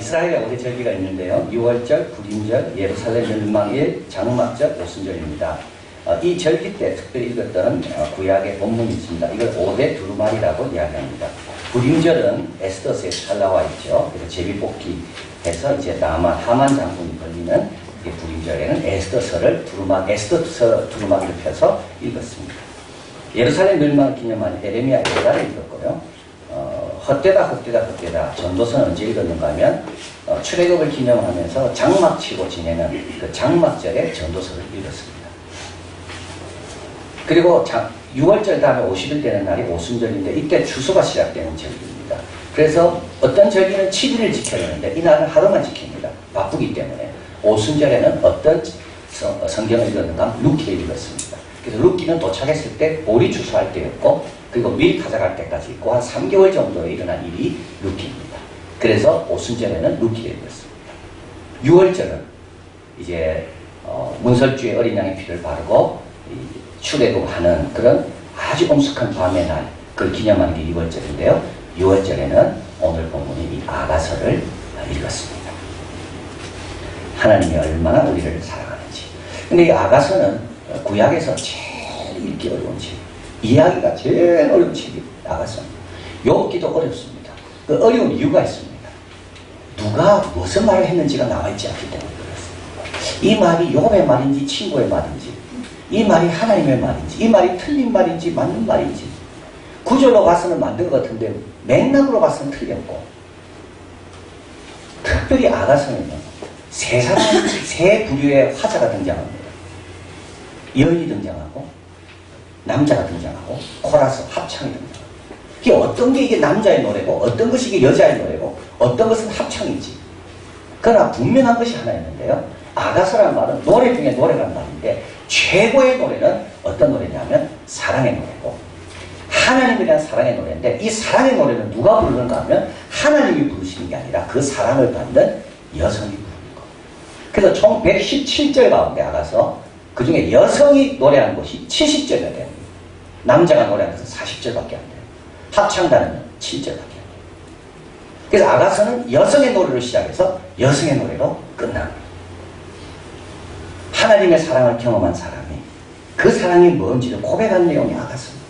이스라엘의 5대 절기가 있는데요. 유월절, 불임절, 예루살렘 멸망일, 장막절, 오순절입니다. 이 절기 때 특별히 읽었던 구약의 본문이 있습니다. 이걸 5대 두루마리라고 이야기합니다. 불임절은 에스더서에 잘 나와 있죠. 그래서 제비뽑기 해서 이제 하만 장군이 걸리는 불임절에는 에스더서 두루마기를 펴서 읽었습니다. 예루살렘 멸망을 기념하는 에레미야 1장을 읽었고요. 헛되다 전도서는 언제 읽었는가 하면 출애굽을 기념하면서 장막치고 지내는 그 장막절에 전도서를 읽었습니다. 그리고 6월절 다음에 50일 되는 날이 오순절인데 이때 추수가 시작되는 절기입니다. 그래서 어떤 절기는 7일을 지켜야 하는데 이 날은 하루만 지킵니다. 바쁘기 때문에. 오순절에는 어떤 성경을 읽었는가 룻기를 읽었습니다. 그래서 룻기는 도착했을 때 보리 추수할 때였고 그리고 밀 가져갈 때까지 있고 한 3개월 정도에 일어난 일이 룻기입니다. 그래서 오순절에는 룻기를 읽었습니다. 6월절은 이제 문설주의 어린 양의 피를 바르고 출애굽하는 그런 아주 엄숙한 밤의 날 그걸 기념하는 게 2월절인데요. 6월절에는 오늘 본문인 이 아가서를 읽었습니다. 하나님이 얼마나 우리를 사랑하는지. 근데 이 아가서는 구약에서 제일 읽기 어려운 책, 이야기가 제일 어려운 책이 아가서입니다. 욥기도 어렵습니다. 그 어려운 이유가 있습니다. 누가 무슨 말을 했는지가 나와 있지 않기 때문에 그렇습니다. 이 말이 욥의 말인지 친구의 말인지, 이 말이 하나님의 말인지, 이 말이 틀린 말인지 맞는 말인지, 구절로 봐서는 맞는 것 같은데 맥락으로 봐서는 틀렸고, 특별히 아가서는요, 세 부류의 화자가 등장합니다. 여인이 등장하고, 남자가 등장하고, 코러스, 합창이 등장합니다. 이게 어떤 게 이게 남자의 노래고, 어떤 것이 이게 여자의 노래고, 어떤 것은 합창이지. 그러나 분명한 것이 하나 있는데요. 아가서라는 말은 노래 중에 노래라는 말인데, 최고의 노래는 어떤 노래냐면 사랑의 노래고, 하나님에 대한 사랑의 노래인데, 이 사랑의 노래는 누가 부르는가 하면 하나님이 부르시는 게 아니라 그 사랑을 받는 여성이 부르는 거. 그래서 총 117절 가운데 아가서 그 중에 여성이 노래하는 것이 70절이나 됩니다. 남자가 노래하는 것은 40절밖에 안 돼요. 합창단은 7절밖에 안 돼요. 그래서 아가서는 여성의 노래로 시작해서 여성의 노래로 끝납니다. 하나님의 사랑을 경험한 사람이 그 사랑이 뭔지를 고백한 내용이 아가서입니다.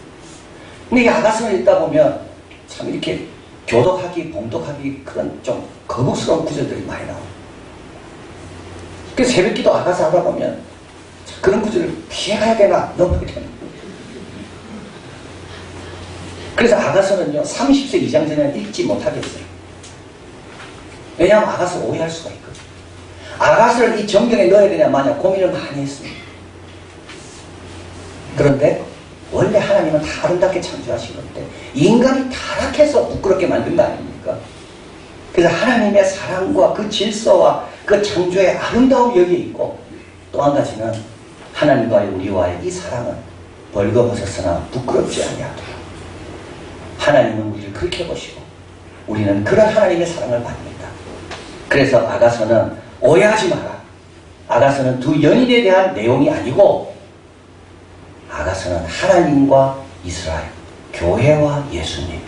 근데 이 아가서를 읽다 보면 참 이렇게 교독하기, 봉독하기 그런 좀 거북스러운 구절들이 많이 나옵니다. 그래서 새벽기도 아가서 하다 보면 그런 구절을 피해가야 되나 넘어야 되나. 그래서 아가서는요 30세 이상 되면 읽지 못하겠어요. 왜냐하면 아가서 오해할 수가 있거든요. 아가서를 이 정경에 넣어야 되냐 마냐 고민을 많이 했습니다. 그런데 원래 하나님은 다 아름답게 창조하신 건데 인간이 타락해서 부끄럽게 만든 거 아닙니까? 그래서 하나님의 사랑과 그 질서와 그 창조의 아름다움이 여기에 있고, 또 한 가지는 하나님과의 우리와의 이 사랑은 벌거벗었으나 부끄럽지 아니하도록 하나님은 우리를 그렇게 보시고 우리는 그런 하나님의 사랑을 받습니다. 그래서 아가서는 오해하지 마라. 아가서는 두 연인에 대한 내용이 아니고 아가서는 하나님과 이스라엘, 교회와 예수님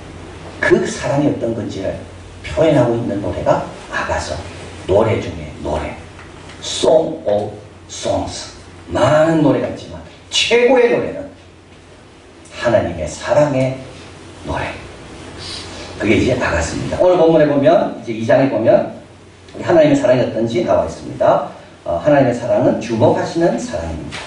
그 사랑이 어떤 건지를 표현하고 있는 노래가 아가서. 노래 중에 노래, Song of Songs. 많은 노래가 있지만 최고의 노래는 하나님의 사랑의 노래. 그게 이제 아가서입니다. 오늘 본문에 보면 이제 2장에 보면 우리 하나님의 사랑이 어떤지 나와 있습니다. 하나님의 사랑은 주목하시는 사랑입니다.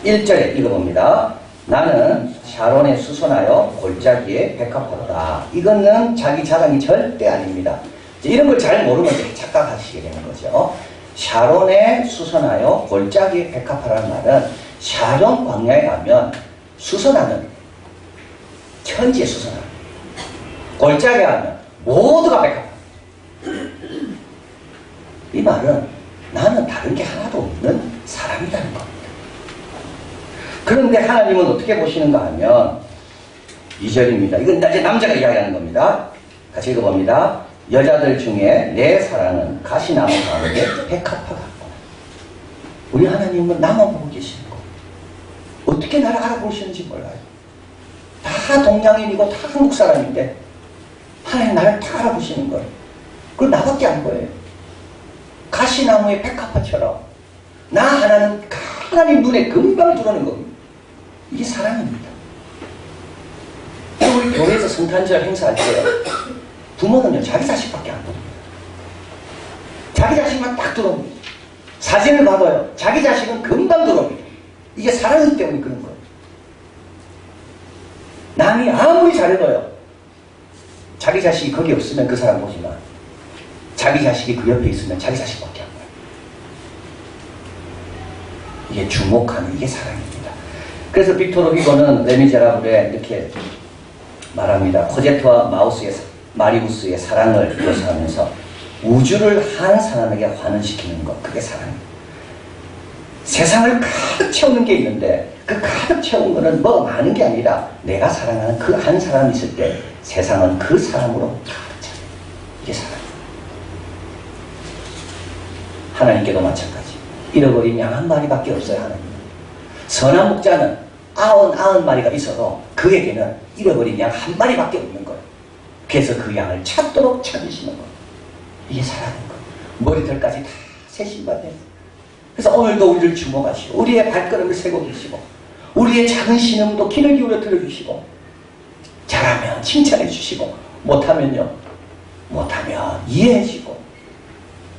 1절에 읽어봅니다. 나는 샤론에 수선하여 골짜기에 백합하도다. 이거는 자기 자랑이 절대 아닙니다. 이런 걸 잘 모르면 착각하시게 되는 거죠. 샤론에 수선하여 골짜기에 백합하라는 말은 샤론 광야에 가면 수선하는 천지에 수선하는 골짜기에 가면 모두가 백합합니다. 이 말은 나는 다른 게 하나도 없는 사람이라는 겁니다. 그런데 하나님은 어떻게 보시는가 하면 2절입니다. 이건 이제 남자가 이야기하는 겁니다. 같이 읽어봅니다. 여자들 중에 내 사랑은 가시나무 가운데 백합화 같고. 우리 하나님은 나만 보고 계시는 거. 어떻게 나를 알아보시는지 몰라요. 다 동양인이고 다 한국 사람인데 하나님 나를 다 알아보시는 거예요. 그걸 나밖에 안 보여요. 가시나무의 백합화처럼 나 하나는 하나님 눈에 금방 들어오는 겁니다. 이게 사랑입니다. 우리 교회에서 성탄절 행사할 때요, 부모는요 자기 자식밖에 안 봅니다. 자기 자식만 딱 들어옵니다. 사진을 봐봐요. 자기 자식은 금방 들어옵니다. 이게 사랑이기 때문에 그런 거예요. 남이 아무리 잘해도요, 자기 자식이 거기 없으면 그 사람 보지만 자기 자식이 그 옆에 있으면 자기 자식밖에 안 봐요. 이게 주목하는, 이게 사랑입니다. 그래서 빅토르 휴고는 레미제라블에 이렇게 말합니다. 코제트와 마리우스의 사랑을 묘사하면서 우주를 한 사람에게 환원시키는 것, 그게 사랑입니다. 세상을 가득 채우는 게 있는데 그 가득 채운 거는 뭐 많은 게 아니라 내가 사랑하는 그 한 사람이 있을 때 세상은 그 사람으로 가득 차요. 이게 사랑입니다. 하나님께도 마찬가지. 잃어버린 양 한 마리밖에 없어요. 하나님은. 선한 목자는 99마리가 있어도 그에게는 잃어버린 양 한 마리밖에 없는 거예요. 그래서 그 양을 찾도록 찾으시는 거예요. 이게 사랑인 거예요. 머리털까지 다 세신받아요. 그래서 오늘도 우리를 주목하시고 우리의 발걸음을 세고 계시고 우리의 작은 신음도 귀를 기울여 들어주시고 잘하면 칭찬해 주시고 못하면 이해해 주시고,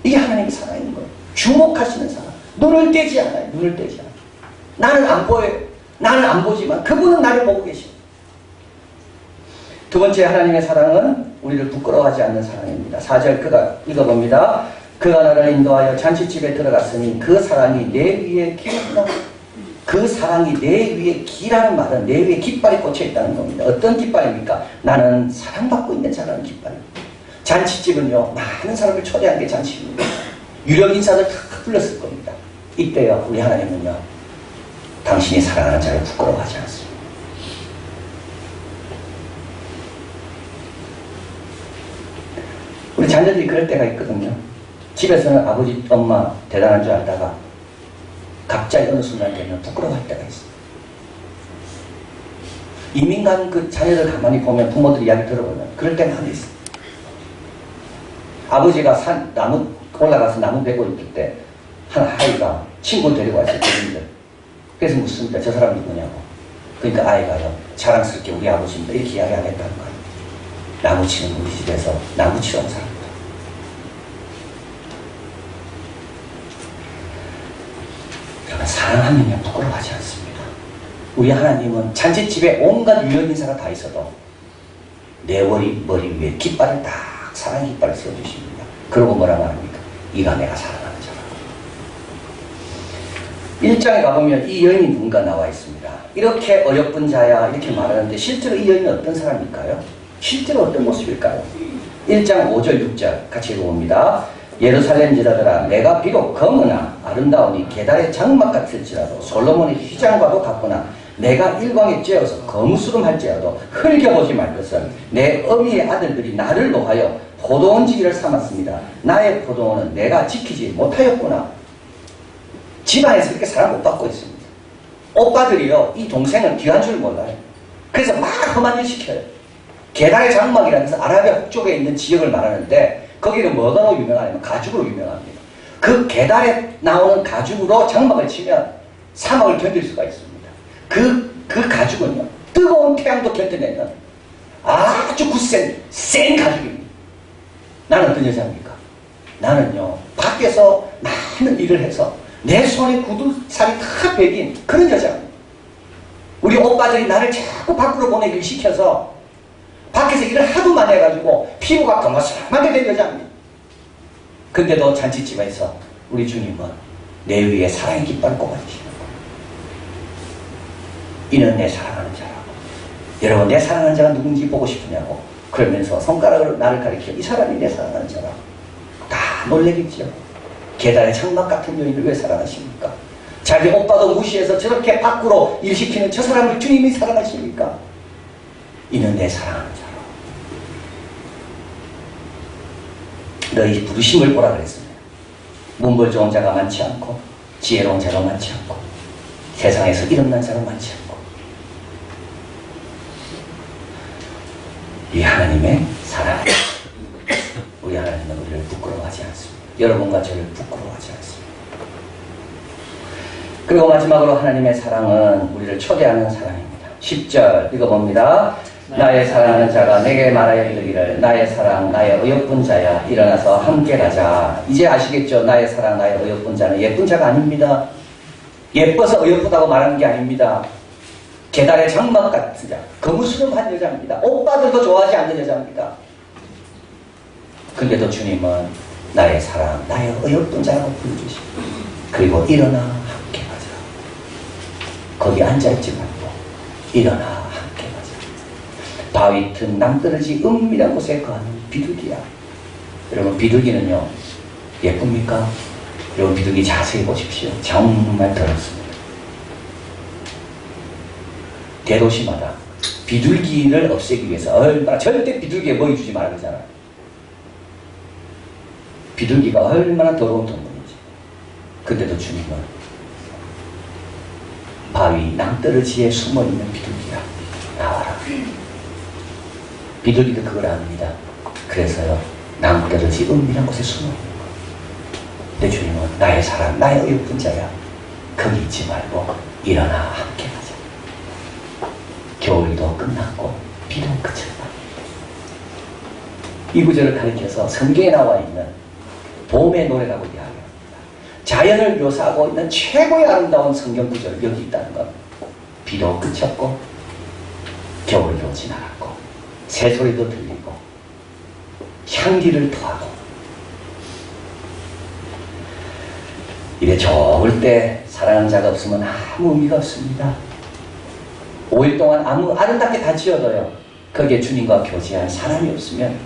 이게 하나님의 사랑인 거예요. 주목하시는 사랑. 눈을 떼지 않아요. 눈을 떼지 않아요. 나는 안 보여요. 나는 안 보지만 그분은 나를 보고 계시고. 두 번째 하나님의 사랑은 우리를 부끄러워하지 않는 사랑입니다. 4절 그가 읽어봅니다. 그가 나를 인도하여 잔치집에 들어갔으니 그 사랑이 내 위에 기었다. 그 사랑이 내 위에 기라는 말은 내 위에 깃발이 꽂혀 있다는 겁니다. 어떤 깃발입니까? 나는 사랑받고 있는 자라는 깃발입니다. 잔치집은요, 많은 사람을 초대한 게 잔치입니다. 유력 인사들 다 불렀을 겁니다. 이때요, 우리 하나님은요, 당신이 사랑하는 자를 부끄러워하지 않습니다. 우리 자녀들이 그럴 때가 있거든요. 집에서는 아버지, 엄마 대단한 줄 알다가 갑자기 어느 순간 되면 부끄러워할 때가 있어요. 이민 간 그 자녀들 가만히 보면, 부모들 이야기 들어보면 그럴 때 많이 있어요. 아버지가 나무 올라가서 나무 베고 있을 때 한 아이가 친구를 데리고 왔어요. 그래서 묻습니다. 저 사람 누구냐고. 그러니까 아이가요, 자랑스럽게 우리 아버지입니다 이렇게 이야기 안 했다는 거예요. 나무 치는 우리 집에서 나무 치러 온 사람입니다. 그러면 사랑하면요 부끄러워하지 않습니다. 우리 하나님은 잔치집에 온갖 유력 인사가 다 있어도 내 머리 위에 깃발을 딱, 사랑의 깃발을 세워주십니다. 그러고 뭐라 말합니까? 이가 내가 사랑하는 자라. 1장에 가보면 이 여인이 누군가 나와 있습니다. 이렇게 어여쁜 자야 이렇게 말하는데 실제로 이 여인은 어떤 사람일까요? 실제로 어떤 모습일까요? 1장 5절 6절 같이 읽어봅니다. 예루살렘 지라들아, 내가 비록 검으나 아름다우니 계달의 장막 같을지라도 솔로몬의 휘장과도 같구나. 내가 일광에 쬐어서 거무스름할지라도 흘겨보지 말 것은 내 어미의 아들들이 나를 노하여 포도원지기를 삼았습니다. 나의 포도원은 내가 지키지 못하였구나. 집안에서 그렇게 사랑 못 받고 있습니다. 오빠들이요, 이 동생은 귀한 줄 몰라요. 그래서 막 험한 일 시켜요. 게달의 장막이라는 것은 아라비아 북쪽에 있는 지역을 말하는데 거기는 뭐가 유명하냐면 가죽으로 유명합니다. 그 게달에 나오는 가죽으로 장막을 치면 사막을 견딜 수가 있습니다. 그 가죽은요, 뜨거운 태양도 견뎌내는 아주 센 가죽입니다. 나는 어떤 여자입니까? 나는요, 밖에서 많은 일을 해서 내 손에 구두살이 다 베긴 그런 여자입니다. 우리 오빠들이 나를 자꾸 밖으로 보내기를 시켜서 밖에서 일을 하도 많이 해가지고 피부가 거머스름하게 된 여자입니다. 근데도 잔치집에서 우리 주님은 내 위에 사랑의 깃발을 꼽아주시는 거예요. 이는 내 사랑하는 자라고. 여러분, 내 사랑하는 자가 누군지 보고 싶으냐고. 그러면서 손가락으로 나를 가리켜 이 사람이 내 사랑하는 자라고. 다 놀래겠죠. 계단의 장막 같은 여인을 왜 사랑하십니까? 자기 오빠도 무시해서 저렇게 밖으로 일시키는 저 사람을 주님이 사랑하십니까? 이는 내 사랑하는 자라. 너희 부르심을 보라 그랬습니다. 문벌 좋은 자가 많지 않고 지혜로운 자가 많지 않고 세상에서 이름난 자가 많지 않고 이 하나님의 사랑. 우리 하나님은 우리를 부끄러워하지 않습니다. 여러분과 저를 부끄러워하지 않습니다. 그리고 마지막으로 하나님의 사랑은 우리를 초대하는 사랑입니다. 10절 읽어봅니다. 나의 사랑하는 자가 내게 말하여 이르기를 나의 사랑 나의 어여쁜 자야 일어나서 함께 가자. 이제 아시겠죠? 나의 사랑 나의 어여쁜 자는 예쁜 자가 아닙니다. 예뻐서 어여쁘다고 말하는 게 아닙니다. 계달의 장막 같은 자, 거무스름한 여자입니다. 오빠들도 좋아하지 않는 여자입니다. 근데도 주님은 나의 사랑 나의 어여쁜 자라고 불러주시고 그리고 일어나 함께 가자. 거기 앉아있지 말고 일어나 함께 가자. 바위 틈 낭떠러지 은밀한 곳에 거하는 비둘기야. 여러분 비둘기는요 예쁩니까? 여러분 비둘기 자세히 보십시오. 정말 더럽습니다. 대도시마다 비둘기를 없애기 위해서 얼마나 절대 비둘기에 먹이 주지 말라 그러잖아요. 비둘기가 얼마나 더러운 동물인지. 근데도 주님은 바위 낭떠러지에 숨어있는 비둘기야 나와라. 비둘기도 그걸 압니다. 그래서요 낭떠러지 은밀한 곳에 숨어있는 거예요. 내 주님은 나의 사랑 나의 어여쁜 자야. 거기 있지 말고 일어나 함께 가자. 겨울도 끝났고 비도 그쳤다. 이 구절을 가리켜서 성경에 나와 있는 봄의 노래라고 이야기합니다. 자연을 묘사하고 있는 최고의 아름다운 성경 구절이 여기 있다는 것. 비도 그쳤고 겨울도 지나갔고 새소리도 들리고 향기를 토하고 이래 좋을 때 사랑하는 자가 없으면 아무 의미가 없습니다. 5일 동안 아무 아름답게 다 지어도요 거기에 주님과 교제한 사람이 없으면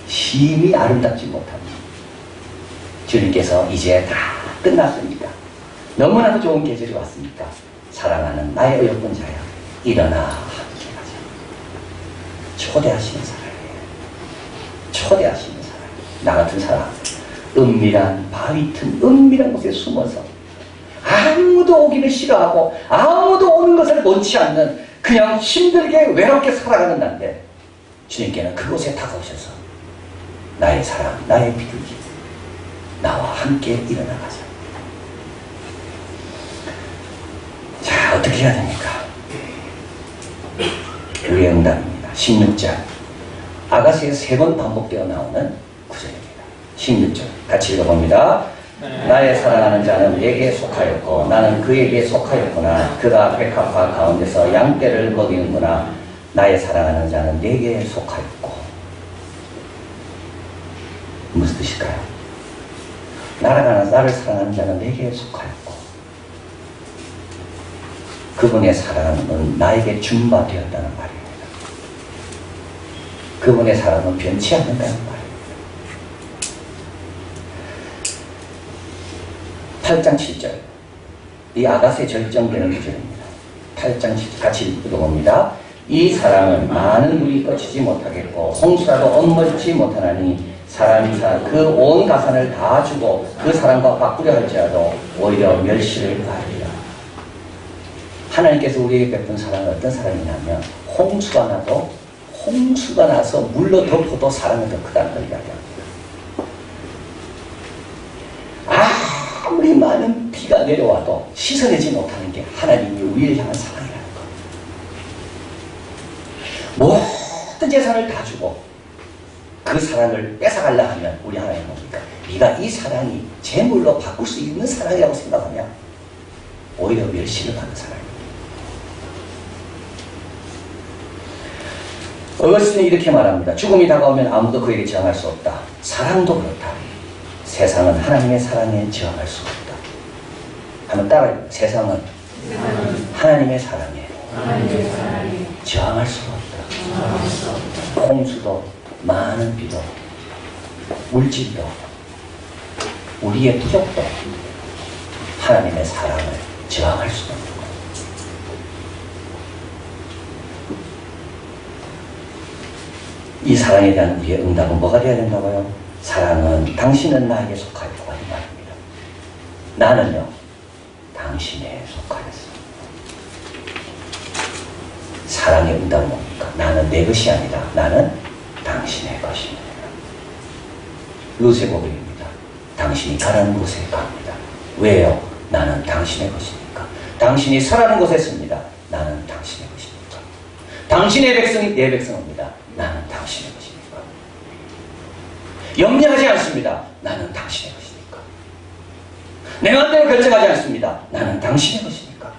심히 아름답지 못합니다. 주님께서 이제 다 끝났으니까 너무나도 좋은 계절이 왔으니까 사랑하는 나의 어여쁜 자야 일어나 함께 가자. 초대하시는 사랑이에요. 초대하시는 사랑. 나 같은 사람 은밀한 바위 틈 은밀한 곳에 숨어서 아무도 오기를 싫어하고 아무도 오는 것을 원치 않는 그냥 힘들게 외롭게 살아가는 난데 주님께는 그곳에 다가오셔서 나의 사랑 나의 비둘기 나와 함께 일어나가자. 자 어떻게 해야 됩니까? 우리의 응답입니다. 16절 아가서에서 3번 반복되어 나오는 구절입니다. 16절 같이 읽어봅니다. 나의 사랑하는 자는 내게 속하였고 나는 그에게 속하였구나. 그가 백합화 가운데서 양떼를 먹이는구나. 나의 사랑하는 자는 내게 속하였고. 무슨 뜻일까요? 나를 사랑하는 자는 내게 속하였고 그분의 사랑은 나에게 준바되었다는 말입니다. 그분의 사랑은 변치 않는다는 말입니다. 8장 7절 이 아가스에 절정되는 구절입니다. 8장 7절 같이 읽어봅니다. 이 사랑은 많은 물이 거치지 못하겠고 홍수라도 엎어지지 못하나니 사람이 그 온 가산을 다 주고 그 사랑과 바꾸려 할지라도 오히려 멸시를 가하리라. 하나님께서 우리에게 베푼 사랑은 어떤 사랑이냐면 홍수가 나서 물로 덮어도 사랑은 더 크다는 걸 이야기합니다. 아무리 많은 비가 내려와도 씻어내지 못하는 게 하나님이 우리를 향한 사랑이라는 것. 모든 재산을 다 주고 그 사랑을 뺏어가려 하면 우리 하나님 뭡니까? 네가 이 사랑이 재물로 바꿀 수 있는 사랑이라고 생각하면 오히려 멸시를 받는 사랑입니다. 어거스틴은 이렇게 말합니다. 죽음이 다가오면 아무도 그에게 저항할 수 없다. 사랑도 그렇다. 세상은 하나님의 사랑에 저항할 수 없다. 한번 따라해요. 세상은 하나님의 사랑에 저항할 수가 없다. 홍수도 많은 비도 물질도 우리의 부족도 하나님의 사랑을 저항할 수가 없는 거예요. 이 사랑에 대한 우리의 응답은 뭐가 되어야 된다고요? 사랑은 당신은 나에게 속하였고 하는 말입니다. 나는요 당신에 속하였어. 사랑의 응답은 뭡니까? 나는 내 것이 아니라 나는 당신의 것입니다. 루세 고백입니다. 당신이 가라는 곳에 갑니다. 왜요? 나는 당신의 것이니까. 당신이 서라는 곳에 씁니다. 나는 당신의 것이니까. 당신의 백성이 내 백성입니다. 나는 당신의 것이니까. 염려하지 않습니다. 나는 당신의 것이니까. 내 마음대로 결정하지 않습니다. 나는 당신의 것이니까.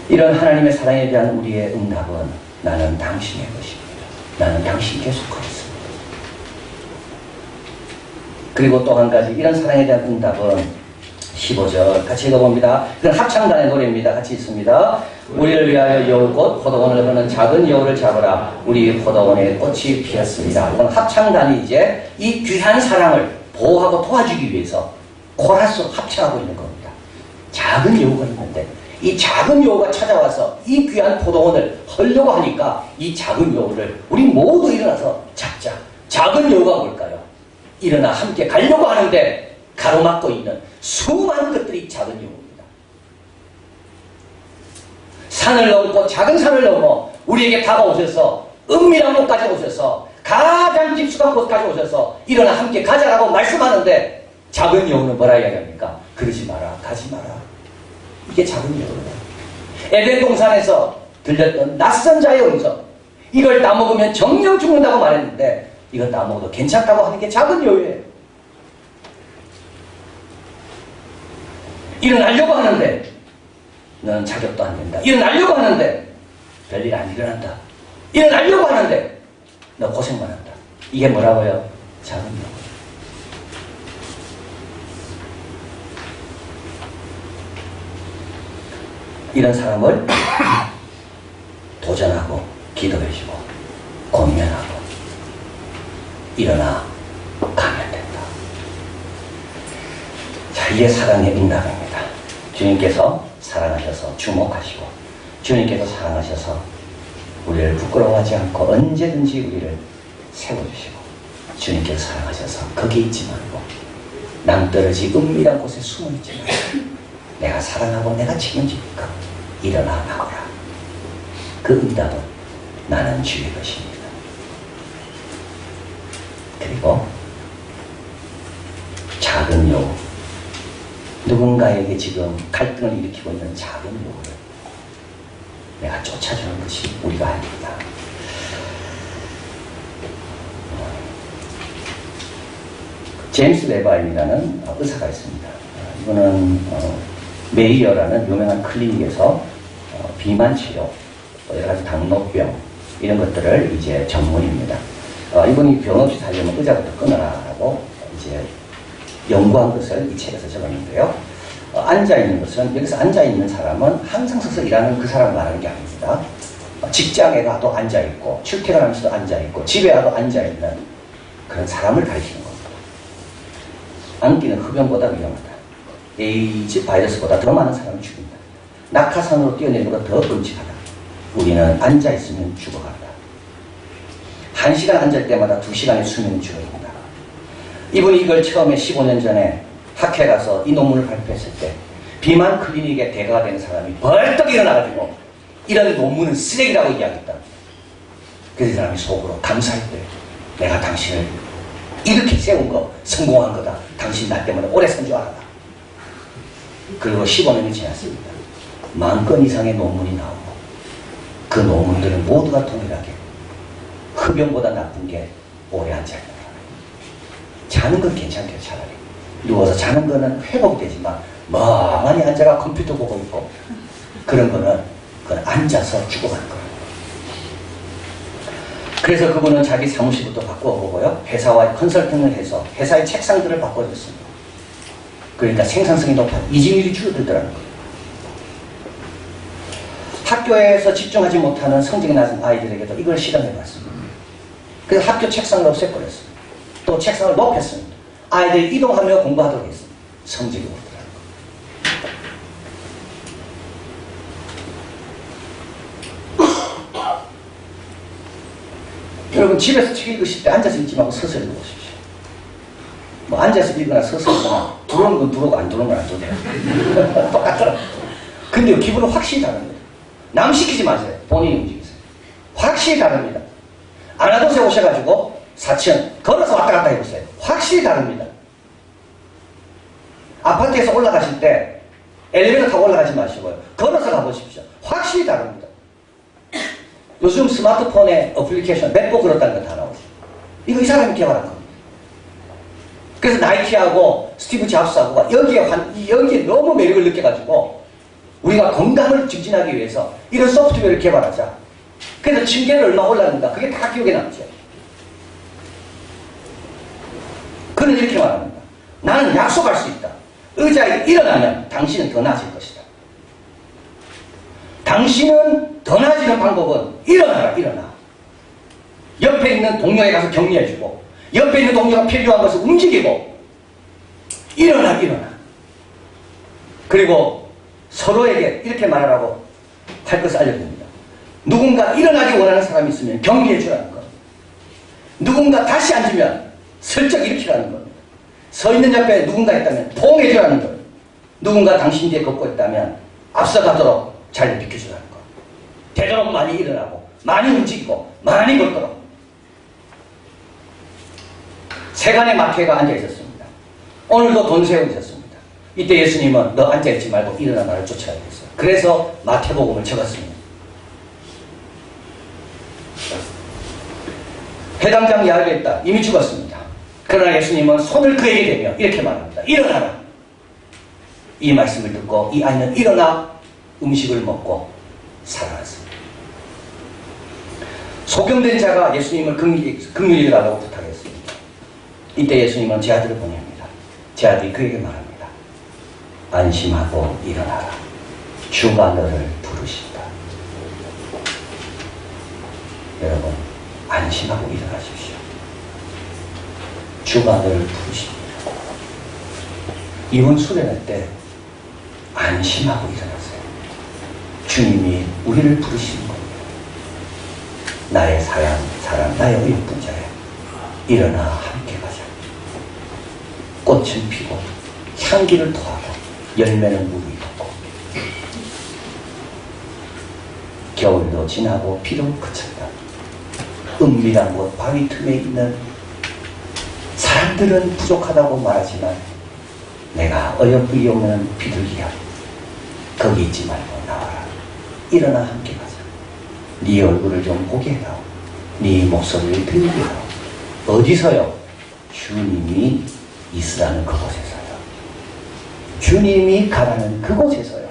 이런 하나님의 사랑에 대한 우리의 응답은 나는 당신의 것입니다. 나는 당신께 속하였습니다. 그리고 또 한 가지 이런 사랑에 대한 응답은 15절 같이 읽어봅니다. 이건 합창단의 노래입니다. 같이 있습니다. 우리를 위하여 여우 곧 포도원을 거는 작은 여우를 잡으라. 우리 포도원에 꽃이 피었습니다. 이건 합창단이 이제 이 귀한 사랑을 보호하고 도와주기 위해서 코러스 합창하고 있는 겁니다. 작은 여우가 있는데 이 작은 여우가 찾아와서 이 귀한 포도원을 헐려고 하니까 이 작은 여우를 우리 모두 일어나서 잡자. 작은 여우가 뭘까요? 일어나 함께 가려고 하는데 가로막고 있는 수많은 것들이 작은 여우입니다. 산을 넘고 작은 산을 넘어 우리에게 다가오셔서 은밀한 곳까지 오셔서 가장 깊숙한 곳까지 오셔서 일어나 함께 가자라고 말씀하는데 작은 여우는 뭐라 이야기합니까? 그러지 마라, 가지 마라. 이게 작은 여우예요. 에덴 동산에서 들렸던 낯선 자의 음성. 이걸 따먹으면 정령 죽는다고 말했는데 이거 따먹어도 괜찮다고 하는 게 작은 여우예요. 일어나려고 하는데 너는 자격도 안 된다. 일어나려고 하는데 별일 안 일어난다. 일어나려고 하는데 너 고생만 한다. 이게 뭐라고요? 작은 여우. 이런 사람을 도전하고 기도해주고 권면하고 일어나 가면 된다. 자, 이게 사랑의 응답입니다. 주님께서 사랑하셔서 주목하시고 주님께서 사랑하셔서 우리를 부끄러워하지 않고 언제든지 우리를 세워주시고 주님께서 사랑하셔서 거기 있지 말고 낭떠러지 은밀한 곳에 숨어있지 말고 내가 사랑하고 내가 책임지니까 일어나 나오라. 그 응답은 나는 주의 것입니다. 그리고 작은 여우, 누군가에게 지금 갈등을 일으키고 있는 작은 여우를 내가 쫓아주는 것이 우리가 아닙니다. 제임스 레바인이라는 의사가 있습니다. 이거는 메이어라는 유명한 클리닉에서 비만 치료, 여러 가지 당뇨병 이런 것들을 이제 전문입니다. 이분이 병 없이 살려면 의자부터 끊어라라고 이제 연구한 것을 이 책에서 적었는데요. 앉아 있는 것은 여기서 앉아 있는 사람은 항상 서서 일하는 그 사람을 말하는 게 아닙니다. 직장에 가도 앉아 있고 출퇴근하면서도 앉아 있고 집에 가도 앉아 있는 그런 사람을 가리키는 겁니다. 앉기는 흡연보다 위험하다. 에이즈 바이러스보다 더 많은 사람을 죽인다. 낙하산으로 뛰어내리는 것보다 더 끔찍하다. 우리는 앉아있으면 죽어간다. 1시간 앉을 때마다 2시간의 수명이 줄어든다. 이분이 이걸 처음에 15년 전에 학회에 가서 이 논문을 발표했을 때 비만 클리닉의 대가가 된 사람이 벌떡 일어나가지고 이런 논문은 쓰레기라고 이야기했다. 그래서 이 사람이 속으로 감사했대요. 내가 당신을 이렇게 세운 거 성공한 거다. 당신 나 때문에 오래 산 줄 알았다. 그리고 15년이 지났습니다. 10,000건 이상의 논문이 나오고 그 논문들은 모두가 동일하게 흡연보다 나쁜 게 오래 앉아있는 거예요. 자는 건 괜찮대요. 차라리 누워서 자는 거는 회복되지만 멍하니 앉아가 컴퓨터 보고 있고 그런 거는 그건 앉아서 죽어가는 거예요. 그래서 그분은 자기 사무실부터 바꿔보고요. 회사와 컨설팅을 해서 회사의 책상들을 바꿔줬습니다. 그러니까 생산성이 높아요. 이직률이 줄어들더라는 거예요. 학교에서 집중하지 못하는 성적이 낮은 아이들에게도 이걸 실험해봤습니다. 그래서 학교 책상을 없애버렸습니다. 또 책상을 높였습니다. 아이들이 이동하며 공부하도록 했습니다. 성적이 오르더라는 거예요. 여러분 집에서 책 읽으실 때 앉아서 읽지 말고 서서 읽어보십시오. 뭐 앉아서 읽거나 서서 읽거나 들어오는 건 들어오고 안 들어오는 건 안 들어오고 똑같더라고요. 근데 기분은 확실히 다릅니다. 남 시키지 마세요. 본인이 움직이세요. 확실히 다릅니다. 안아도세 오셔가지고 4층 걸어서 왔다 갔다 해보세요. 확실히 다릅니다. 아파트에서 올라가실 때 엘리베이터 타고 올라가지 마시고요. 걸어서 가보십시오. 확실히 다릅니다. 요즘 스마트폰에 어플리케이션 몇 보 걸었다는 거 다 나오죠. 이거 이 사람이 개발한 겁니다. 그래서 나이키하고 스티브 잡스하고 여기에 너무 매력을 느껴가지고 우리가 건강을 증진하기 위해서 이런 소프트웨어를 개발하자. 그래서 층계를 얼마 올랐는가 그게 다 기억에 남죠. 그는 이렇게 말합니다. 나는 약속할 수 있다. 의자에 일어나면 당신은 더 나아질 것이다. 당신은 더 나아지는 방법은 일어나라, 일어나. 옆에 있는 동료에 가서 격려해주고 옆에 있는 동료가 필요한 것을 움직이고 일어나, 일어나. 그리고 서로에게 이렇게 말하라고 할 것을 알려줍니다. 누군가 일어나기 원하는 사람이 있으면 격려해주라는 것. 누군가 다시 앉으면 슬쩍 일으키라는 겁니다. 서 있는 옆에 누군가 있다면 포옹해주라는 것. 누군가 당신 뒤에 걷고 있다면 앞서가도록 잘 비켜주라는 것. 되도록 많이 일어나고 많이 움직이고 많이 걷도록. 세간의 마태가 앉아있었습니다. 오늘도 돈 세우고 있었습니다. 이때 예수님은 너 앉아있지 말고 일어나 나를 쫓아야겠어요. 그래서 마태복음을 적었습니다. 해당장 야르했다. 이미 죽었습니다. 그러나 예수님은 손을 그에게 대며 이렇게 말합니다. 일어나라. 이 말씀을 듣고 이 아이는 일어나 음식을 먹고 살아났습니다. 소경된 자가 예수님을 긍휼히 여기라고 부탁했습니다. 이때 예수님은 제 아들을 보냅니다. 제 아들이 그에게 말합니다. 안심하고 일어나라. 주가 너를 부르신다. 여러분, 안심하고 일어나십시오. 주가 너를 부르십니다. 이혼 수련할 때 안심하고 일어나세요. 주님이 우리를 부르시는 겁니다. 나의 사랑, 나의 의역분자야. 일어나 함께 가자. 꽃은 피고 향기를 토하고 열매는 무르익고 겨울도 지나고 비도 그쳤다. 은밀한 곳 바위 틈에 있는 사람들은 부족하다고 말하지만 내가 어여쁘기 없는 비둘기야. 거기 있지 말고 나와라. 일어나 함께 가자. 네 얼굴을 좀 보게 해라. 네 목소리를 들리게 해라. 어디서요? 주님이 있으라는 그곳에서요. 주님이 가라는 그곳에서요.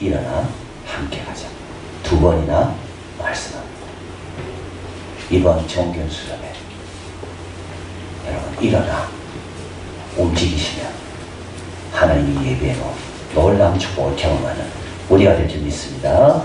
일어나 함께 가자. 2번이나 말씀합니다. 이번 정견 수련회 여러분 일어나 움직이시면 하나님이 예배로 놀라운 축복을 경험하는 우리가 될 줄 믿습니다.